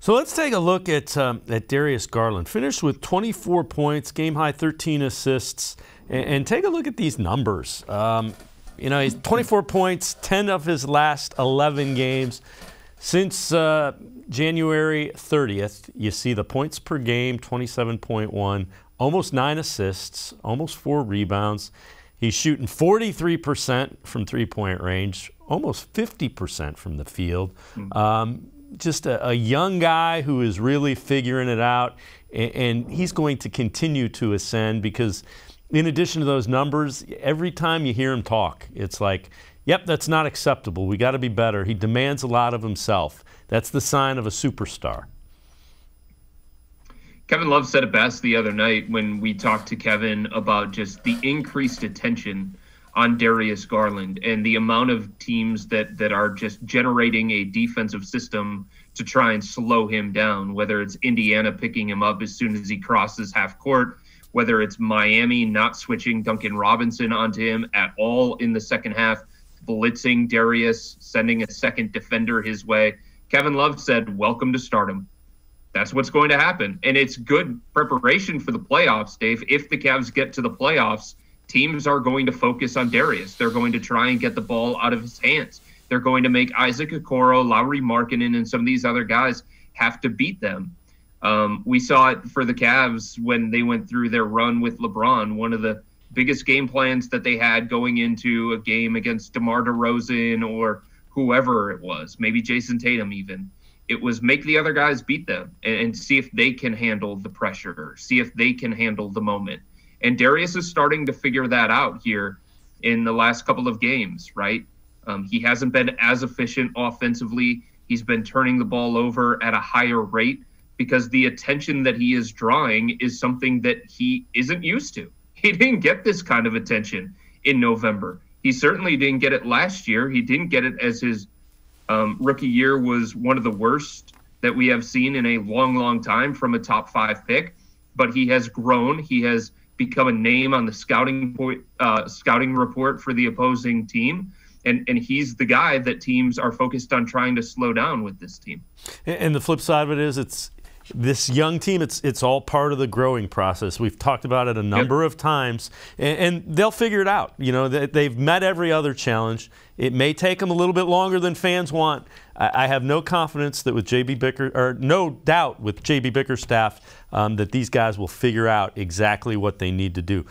So let's take a look at Darius Garland. Finished with 24 points, game-high 13 assists, and take a look at these numbers. You know, he's 24 points, 10 of his last 11 games. Since January 30th, you see the points per game, 27.1, almost 9 assists, almost 4 rebounds. He's shooting 43% from three-point range, almost 50% from the field. Just a young guy who is really figuring it out, and he's going to continue to ascend because in addition to those numbers, every time you hear him talk, it's like, yep, that's not acceptable. We got to be better. He demands a lot of himself. That's the sign of a superstar. Kevin Love said it best the other night when we talked to Kevin about just the increased attention on Darius Garland and the amount of teams that are just generating a defensive system to try and slow him down, whether it's Indiana picking him up as soon as he crosses half court, whether it's Miami not switching Duncan Robinson onto him at all in the second half, blitzing Darius, sending a second defender his way. Kevin Love said, welcome to stardom. That's what's going to happen. And it's good preparation for the playoffs, Dave. If the Cavs get to the playoffs, teams are going to focus on Darius. They're going to try and get the ball out of his hands. They're going to make Isaac Okoro, Lauri Markkanen, and some of these other guys have to beat them. We saw it for the Cavs when they went through their run with LeBron. One of the biggest game plans that they had going into a game against DeMar DeRozan or whoever it was, maybe Jason Tatum even, it was make the other guys beat them and see if they can handle the pressure, see if they can handle the moment. And Darius is starting to figure that out here in the last couple of games, right? He hasn't been as efficient offensively. He's been turning the ball over at a higher rate because the attention that he is drawing is something that he isn't used to. He didn't get this kind of attention in November. He certainly didn't get it last year. He didn't get it as his rookie year was one of the worst that we have seen in a long, long time from a top 5 pick. But he has grown. He has become a name on the scouting report for the opposing team. And he's the guy that teams are focused on trying to slow down with this team. And the flip side of it is it's this young team, it's all part of the growing process. We've talked about it a number of times, and they'll figure it out. You know, they've met every other challenge. It may take them a little bit longer than fans want. I have no confidence that with no doubt with JB Bickerstaff that these guys will figure out exactly what they need to do.